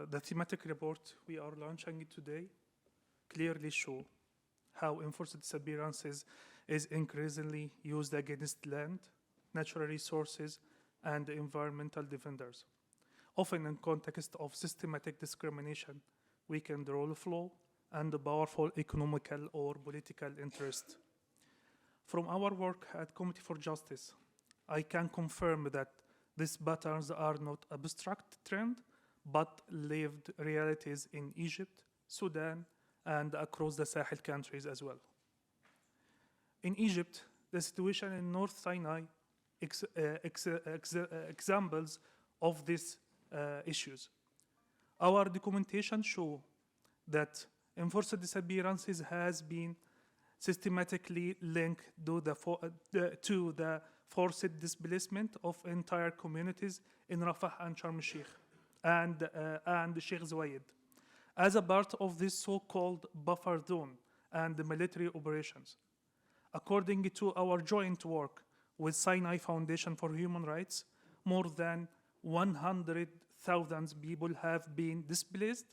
The thematic report we are launching today clearly show how enforced disappearances is increasingly used against land, natural resources, and environmental defenders, often in context of systematic discrimination, weakened rule of law, and powerful economical or political interest. From our work at Committee for Justice, I can confirm that these patterns are not abstract trend, but lived realities in Egypt, Sudan, and across the Sahel countries as well. In Egypt, the situation in North Sinai examples of these issues. Our documentation show that enforced disappearances has been systematically linked to the forced displacement of entire communities in Rafah and Sharm el-Sheikh and Sheikh Zayed as a part of this so-called buffer zone and the military operations. According to our joint work with Sinai Foundation for Human Rights, more than 100,000 people have been displaced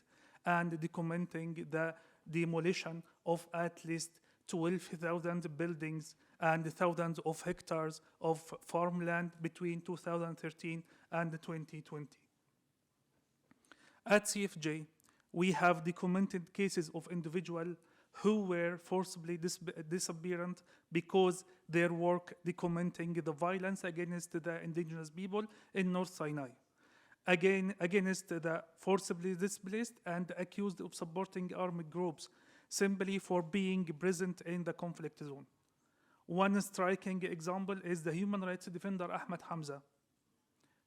and documenting the demolition of at least 12,000 buildings and thousands of hectares of farmland between 2013 and 2020. At CFJ, we have documented cases of individuals who were forcibly disappearant because their work documenting the violence against the indigenous people in North Sinai, again against the forcibly displaced and accused of supporting armed groups simply for being present in the conflict zone. One striking example is the human rights defender Ahmed Hamza,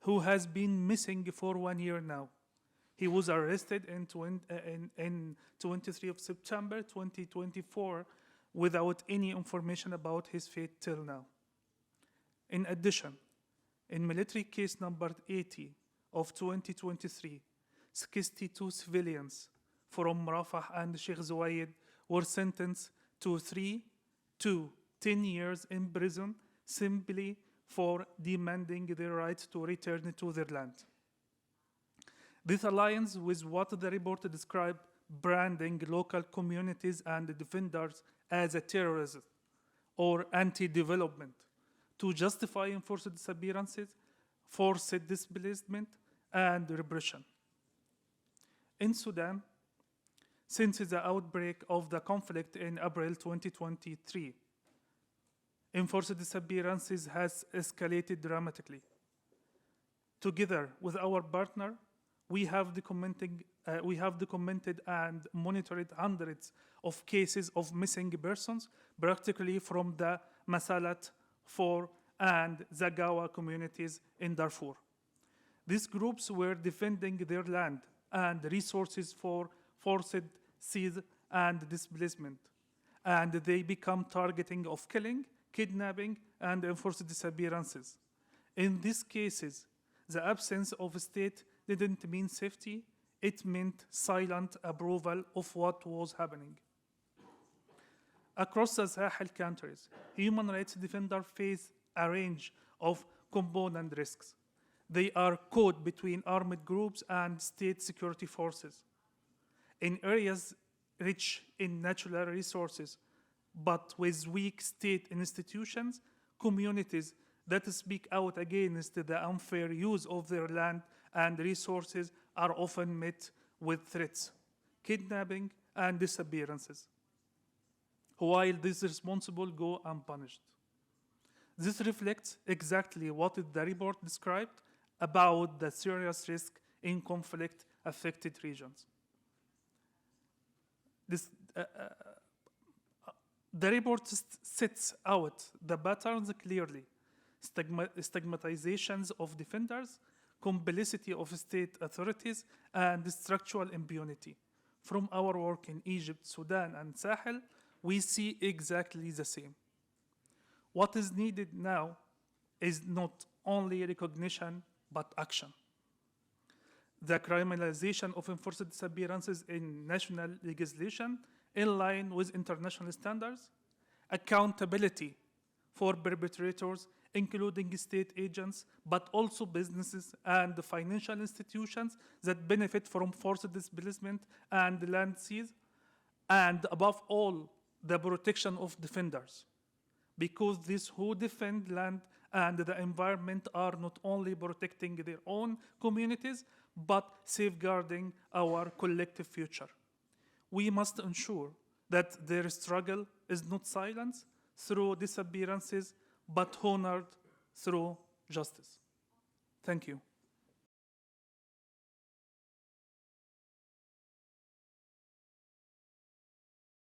who has been missing for 1 year now. He was arrested in 23 of September 2024 without any information about his fate till now. In addition, in military case number 80 of 2023, 62 civilians from Rafah and Sheikh Zayed were sentenced to 3 to 10 years in prison simply for demanding their right to return to their land. This aligns with what the report described branding local communities and defenders as a terrorism or anti-development to justify enforced disappearances, forced displacement, and repression. In Sudan, since the outbreak of the conflict in April 2023, enforced disappearances has escalated dramatically. Together with our partner, we have documented and monitored hundreds of cases of missing persons, particularly from the Masalat, Four, and Zagawa communities in Darfur. These groups were defending their land and resources for forced siege and displacement, and they become targeting of killing, kidnapping, and enforced disappearances. In these cases, the absence of a state didn't mean safety, it meant silent approval of what was happening. Across the Sahel countries, human rights defenders face a range of component risks. They are caught between armed groups and state security forces. In areas rich in natural resources, but with weak state institutions, communities that speak out against the unfair use of their land and resources are often met with threats, kidnapping, and disappearances, while these responsible go unpunished. This reflects exactly what the report described about the serious risk in conflict-affected regions. The report sets out the patterns clearly: stigmatizations of defenders, complicity of state authorities, and structural impunity. From our work in Egypt, Sudan, and Sahel, we see exactly the same. What is needed now is not only recognition, but action. The criminalization of enforced disappearances in national legislation in line with international standards, accountability for perpetrators, including state agents, but also businesses and the financial institutions that benefit from forced displacement and land seizure, and above all, the protection of defenders. Because these who defend land and the environment are not only protecting their own communities, but safeguarding our collective future. We must ensure that their struggle is not silenced through disappearances, but honored through justice. Thank you.